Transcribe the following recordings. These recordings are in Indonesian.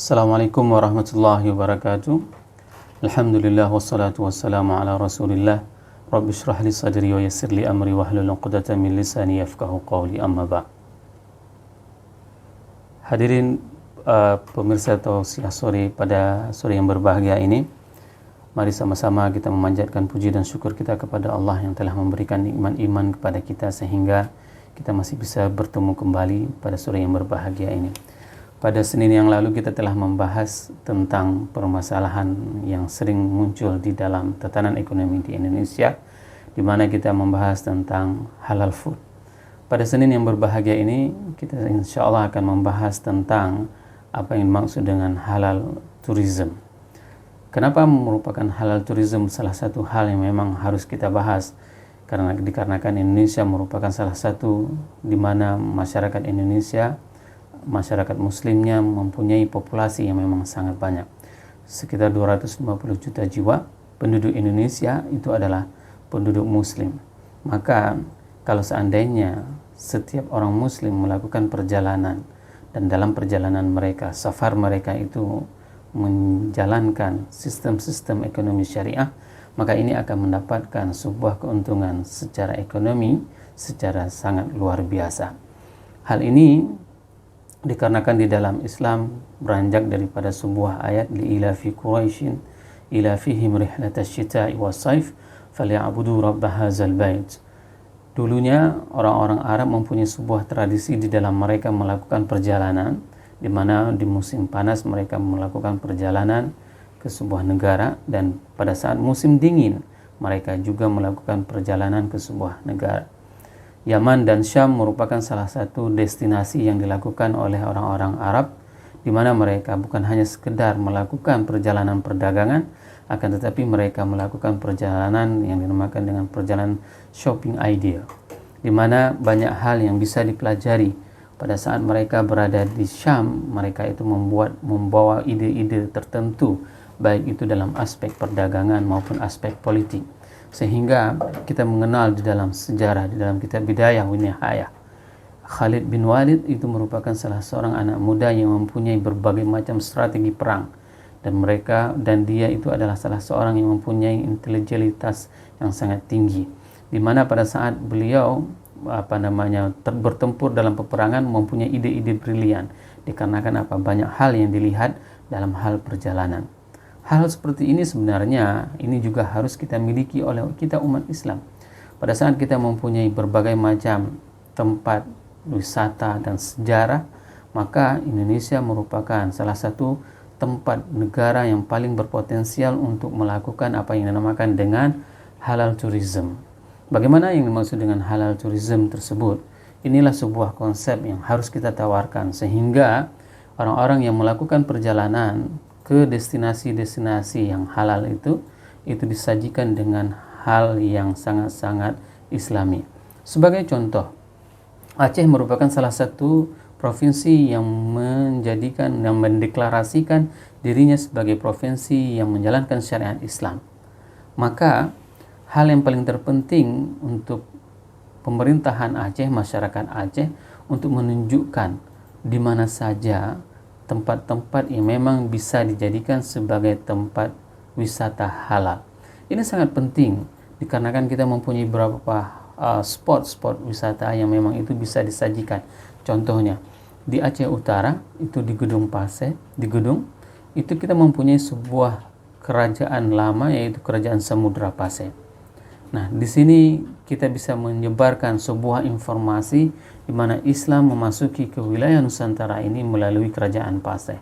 Assalamualaikum warahmatullahi wabarakatuh. Alhamdulillah wassalatu wassalamu ala Rasulillah. Rabbi shrah li sadri wa yassir li amri wahlul 'uqdatam min lisani yafqahu qawli, amma ba'. Hadirin pemirsa Tausiah Sore, pada sore yang berbahagia ini, mari sama-sama kita memanjatkan puji dan syukur kita kepada Allah yang telah memberikan nikmat iman kepada kita sehingga kita masih bisa bertemu kembali pada sore yang berbahagia ini. Pada Senin yang lalu kita telah membahas tentang permasalahan yang sering muncul di dalam tatanan ekonomi di Indonesia, di mana kita membahas tentang halal food. Pada Senin yang berbahagia ini kita insya Allah akan membahas tentang apa yang dimaksud dengan halal tourism. Kenapa merupakan halal tourism salah satu hal yang memang harus kita bahas? Karena dikarenakan Indonesia merupakan salah satu di mana masyarakat Indonesia, masyarakat muslimnya mempunyai populasi yang memang sangat banyak. Sekitar 250 juta jiwa penduduk Indonesia itu adalah penduduk muslim. Maka kalau seandainya setiap orang muslim melakukan perjalanan dan dalam perjalanan mereka, safar mereka itu menjalankan sistem-sistem ekonomi syariah, maka ini akan mendapatkan sebuah keuntungan secara ekonomi secara sangat luar biasa. Hal ini dikarenakan di dalam Islam beranjak daripada sebuah ayat li ilafi Quraisyin ilafihim rihlatash shita'i was-saif falyabudu rabb hadzal bait. Dulunya orang-orang Arab mempunyai sebuah tradisi di dalam mereka melakukan perjalanan, di mana di musim panas mereka melakukan perjalanan ke sebuah negara, dan pada saat musim dingin mereka juga melakukan perjalanan ke sebuah negara. Yaman dan Syam merupakan salah satu destinasi yang dilakukan oleh orang-orang Arab, di mana mereka bukan hanya sekedar melakukan perjalanan perdagangan, akan tetapi mereka melakukan perjalanan yang dinamakan dengan perjalanan shopping idea, di mana banyak hal yang bisa dipelajari. Pada saat mereka berada di Syam, mereka itu membawa ide-ide tertentu, baik itu dalam aspek perdagangan maupun aspek politik. Sehingga kita mengenal di dalam sejarah, di dalam kitab Bidayah wa Nihayah, Khalid bin Walid itu merupakan salah seorang anak muda yang mempunyai berbagai macam strategi perang, dan dia itu adalah salah seorang yang mempunyai intelektualitas yang sangat tinggi, di mana pada saat beliau bertempur dalam peperangan mempunyai ide-ide brilian, dikarenakan banyak hal yang dilihat dalam hal perjalanan. Hal seperti ini sebenarnya ini juga harus kita miliki oleh kita umat Islam. Pada saat kita mempunyai berbagai macam tempat wisata dan sejarah, maka Indonesia merupakan salah satu tempat negara yang paling berpotensial untuk melakukan apa yang dinamakan dengan halal tourism. Bagaimana yang dimaksud dengan halal tourism tersebut? Inilah sebuah konsep yang harus kita tawarkan sehingga orang-orang yang melakukan perjalanan ke destinasi-destinasi yang halal itu disajikan dengan hal yang sangat-sangat islami. Sebagai contoh, Aceh merupakan salah satu provinsi yang mendeklarasikan dirinya sebagai provinsi yang menjalankan syariat Islam. Maka hal yang paling terpenting untuk pemerintahan Aceh, masyarakat Aceh, untuk menunjukkan di mana saja tempat-tempat yang memang bisa dijadikan sebagai tempat wisata halal. Ini sangat penting dikarenakan kita mempunyai beberapa spot-spot wisata yang memang itu bisa disajikan. Contohnya di Aceh Utara itu di Gedung Pasir, di Gedung itu kita mempunyai sebuah kerajaan lama, yaitu Kerajaan Samudra Pasir. Nah, di sini kita bisa menyebarkan sebuah informasi di mana Islam memasuki ke wilayah Nusantara ini melalui Kerajaan Pasir.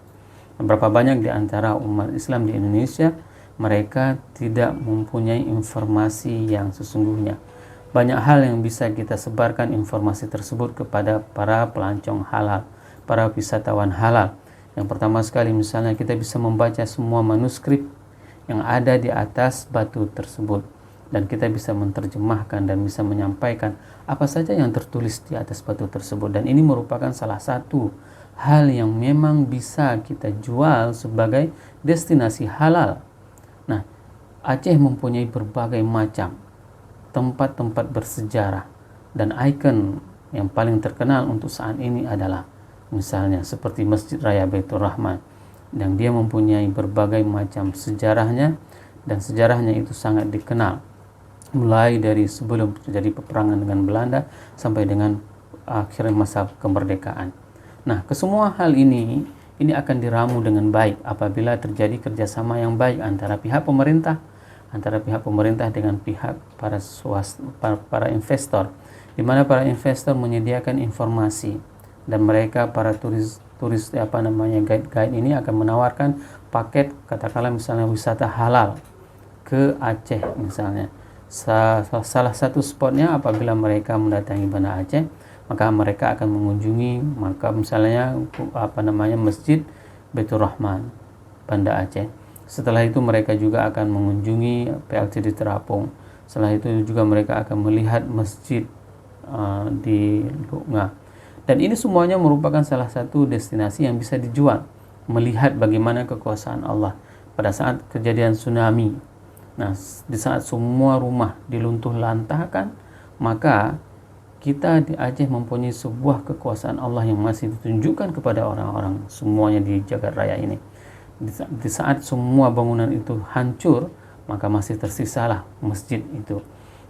Berapa banyak di antara umat Islam di Indonesia mereka tidak mempunyai informasi yang sesungguhnya. Banyak hal yang bisa kita sebarkan informasi tersebut kepada para pelancong halal, para wisatawan halal. Yang pertama sekali, misalnya kita bisa membaca semua manuskrip yang ada di atas batu tersebut, dan kita bisa menerjemahkan dan bisa menyampaikan apa saja yang tertulis di atas batu tersebut. Dan ini merupakan salah satu hal yang memang bisa kita jual sebagai destinasi halal. Nah, Aceh mempunyai berbagai macam tempat-tempat bersejarah, dan ikon yang paling terkenal untuk saat ini adalah misalnya seperti Masjid Raya Baitur Rahman, dan dia mempunyai berbagai macam sejarahnya, dan sejarahnya itu sangat dikenal mulai dari sebelum terjadi peperangan dengan Belanda sampai dengan akhir masa kemerdekaan. Nah, kesemua hal ini akan diramu dengan baik apabila terjadi kerjasama yang baik antara pihak pemerintah dengan pihak para investor, di mana para investor menyediakan informasi dan mereka para turis guide ini akan menawarkan paket, katakanlah misalnya wisata halal ke Aceh misalnya. Salah satu spotnya apabila mereka mendatangi Banda Aceh, maka mereka akan mengunjungi misalnya Masjid Baitur Rahman Banda Aceh. Setelah itu mereka juga akan mengunjungi PLTD Terapung. Setelah itu juga mereka akan melihat masjid di Lugna. Dan ini semuanya merupakan salah satu destinasi yang bisa dijual, melihat bagaimana kekuasaan Allah pada saat kejadian tsunami. Nah, di saat semua rumah diluntuh lantahkan, maka kita di Aceh mempunyai sebuah kekuasaan Allah yang masih ditunjukkan kepada orang-orang semuanya di jagat raya ini. Di saat semua bangunan itu hancur, maka masih tersisalah masjid itu.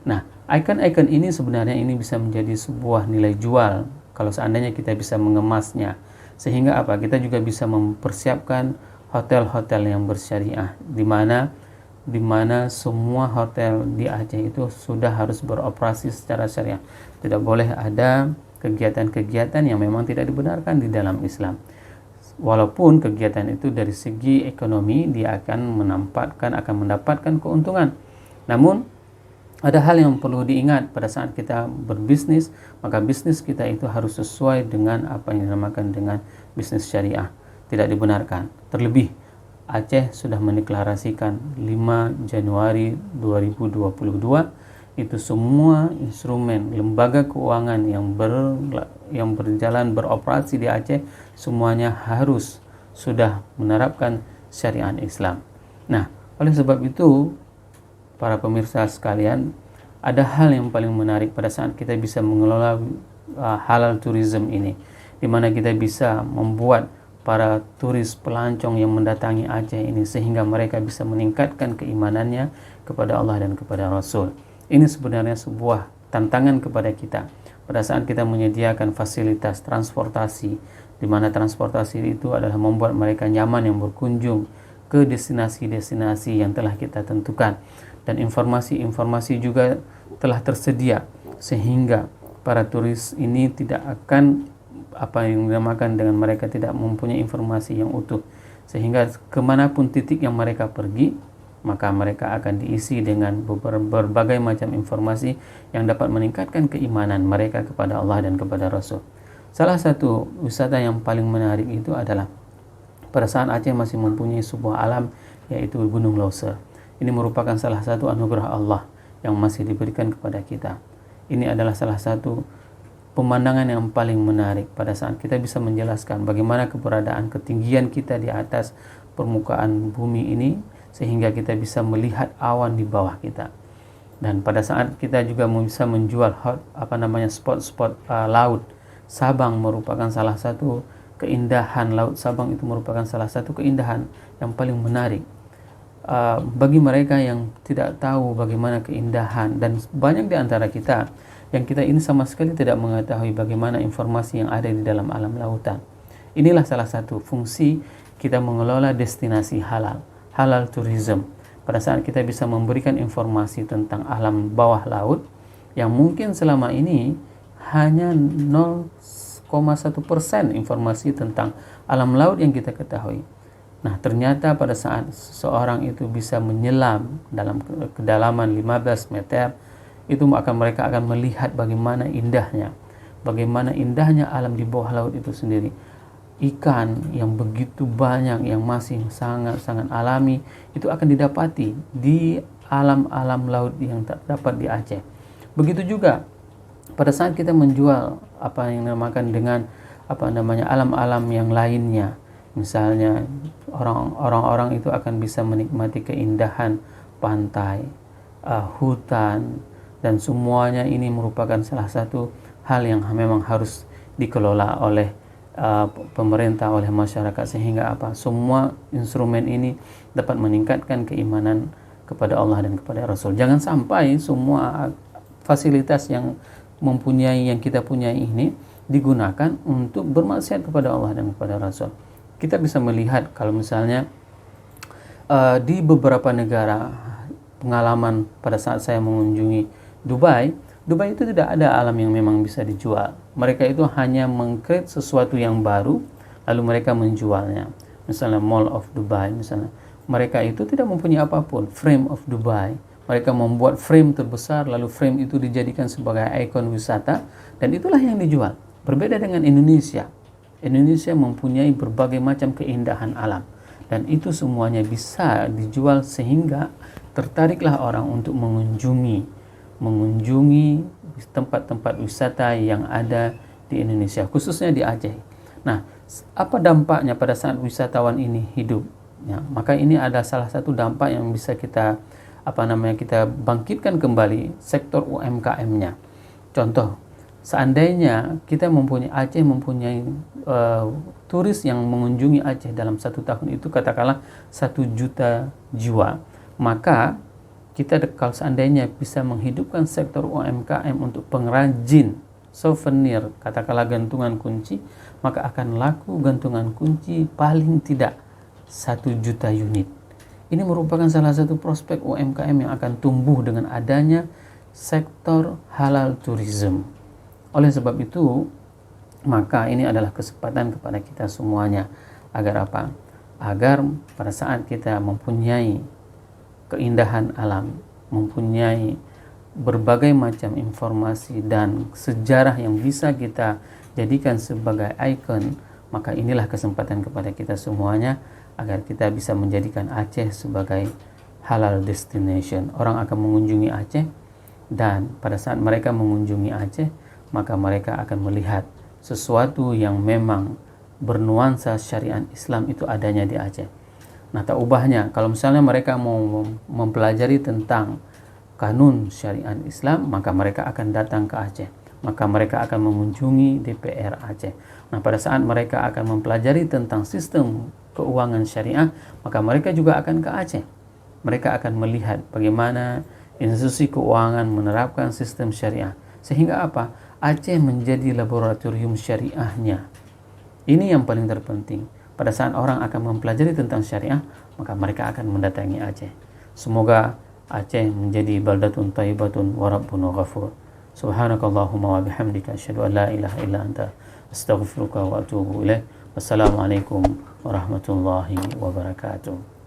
Nah, ikon-ikon ini sebenarnya ini bisa menjadi sebuah nilai jual kalau seandainya kita bisa mengemasnya. Sehingga kita juga bisa mempersiapkan hotel-hotel yang bersyariah, di mana semua hotel di Aceh itu sudah harus beroperasi secara syariah. Tidak boleh ada kegiatan-kegiatan yang memang tidak dibenarkan di dalam Islam. Walaupun kegiatan itu dari segi ekonomi dia akan mendapatkan keuntungan. Namun ada hal yang perlu diingat pada saat kita berbisnis, maka bisnis kita itu harus sesuai dengan apa yang dinamakan dengan bisnis syariah. Tidak dibenarkan. Terlebih Aceh sudah mendeklarasikan 5 Januari 2022 itu semua instrumen lembaga keuangan yang berjalan beroperasi di Aceh semuanya harus sudah menerapkan syariat Islam. Nah, oleh sebab itu para pemirsa sekalian, ada hal yang paling menarik pada saat kita bisa mengelola halal tourism ini, di mana kita bisa membuat para turis pelancong yang mendatangi Aceh ini sehingga mereka bisa meningkatkan keimanannya kepada Allah dan kepada Rasul. Ini sebenarnya sebuah tantangan kepada kita pada saat kita menyediakan fasilitas transportasi, di mana transportasi itu adalah membuat mereka nyaman yang berkunjung ke destinasi-destinasi yang telah kita tentukan, dan informasi-informasi juga telah tersedia sehingga para turis ini tidak akan yang dinamakan dengan mereka tidak mempunyai informasi yang utuh, sehingga kemanapun titik yang mereka pergi maka mereka akan diisi dengan berbagai macam informasi yang dapat meningkatkan keimanan mereka kepada Allah dan kepada Rasul. Salah satu wisata yang paling menarik itu adalah pada saat Aceh masih mempunyai sebuah alam, yaitu Gunung Leuser. Ini merupakan salah satu anugerah Allah yang masih diberikan kepada kita. Ini adalah salah satu pemandangan yang paling menarik pada saat kita bisa menjelaskan bagaimana keberadaan ketinggian kita di atas permukaan bumi ini, sehingga kita bisa melihat awan di bawah kita. Dan pada saat kita juga bisa menjual spot-spot laut, Sabang merupakan salah satu keindahan. Laut Sabang itu merupakan salah satu keindahan yang paling menarik bagi mereka yang tidak tahu bagaimana keindahan, dan banyak di antara kita yang kita ini sama sekali tidak mengetahui bagaimana informasi yang ada di dalam alam lautan. Inilah salah satu fungsi kita mengelola destinasi halal tourism. Pada saat kita bisa memberikan informasi tentang alam bawah laut yang mungkin selama ini hanya 0,1% informasi tentang alam laut yang kita ketahui. Nah, ternyata pada saat seseorang itu bisa menyelam dalam kedalaman 15 meter, itu mereka akan melihat bagaimana indahnya alam di bawah laut itu sendiri. Ikan yang begitu banyak yang masih sangat-sangat alami itu akan didapati di alam-alam laut yang terdapat di Aceh. Begitu juga pada saat kita menjual apa yang dinamakan dengan alam-alam yang lainnya. Misalnya orang-orang itu akan bisa menikmati keindahan pantai, hutan, dan semuanya ini merupakan salah satu hal yang memang harus dikelola oleh pemerintah, oleh masyarakat, sehingga apa? Semua instrumen ini dapat meningkatkan keimanan kepada Allah dan kepada Rasul. Jangan sampai semua fasilitas yang kita punyai ini digunakan untuk bermaksiat kepada Allah dan kepada Rasul. Kita bisa melihat kalau misalnya di beberapa negara, pengalaman pada saat saya mengunjungi Dubai itu tidak ada alam yang memang bisa dijual. Mereka itu hanya mengcreate sesuatu yang baru lalu mereka menjualnya. Misalnya Mall of Dubai, misalnya mereka itu tidak mempunyai apapun. Frame of Dubai, mereka membuat frame terbesar lalu frame itu dijadikan sebagai ikon wisata dan itulah yang dijual. Berbeda dengan Indonesia. Indonesia mempunyai berbagai macam keindahan alam dan itu semuanya bisa dijual sehingga tertariklah orang untuk mengunjungi tempat-tempat wisata yang ada di Indonesia, khususnya di Aceh. Nah, apa dampaknya pada saat wisatawan ini hidup? Ya, maka ini ada salah satu dampak yang bisa kita kita bangkitkan kembali sektor UMKM-nya. Contoh, seandainya Aceh mempunyai turis yang mengunjungi Aceh dalam 1 tahun itu katakanlah 1 juta jiwa, maka kita kalau seandainya bisa menghidupkan sektor UMKM untuk pengrajin souvenir, katakanlah gantungan kunci, maka akan laku gantungan kunci paling tidak 1 juta unit. Ini merupakan salah satu prospek UMKM yang akan tumbuh dengan adanya sektor halal tourism. Oleh sebab itu, maka ini adalah kesempatan kepada kita semuanya agar apa? Agar pada saat kita mempunyai keindahan alam, mempunyai berbagai macam informasi dan sejarah yang bisa kita jadikan sebagai ikon, maka inilah kesempatan kepada kita semuanya agar kita bisa menjadikan Aceh sebagai halal destination. Orang akan mengunjungi Aceh dan pada saat mereka mengunjungi Aceh, maka mereka akan melihat sesuatu yang memang bernuansa syariat Islam itu adanya di Aceh. Nah, tak ubahnya kalau misalnya mereka mau mempelajari tentang kanun syariat Islam, maka mereka akan datang ke Aceh. Maka mereka akan mengunjungi DPR Aceh. Nah, pada saat mereka akan mempelajari tentang sistem keuangan syariah, maka mereka juga akan ke Aceh. Mereka akan melihat bagaimana institusi keuangan menerapkan sistem syariah. Sehingga apa? Aceh menjadi laboratorium syariahnya. Ini yang paling terpenting. Pada saat orang akan mempelajari tentang syariah, maka mereka akan mendatangi Aceh. Semoga Aceh menjadi baldatun thayyibatun wa rabbun ghafur. Subhanakallahumma wa bihamdika asyhadu an la ilaha illa anta astaghfiruka wa atubu ilaik. Wassalamualaikum warahmatullahi wabarakatuh.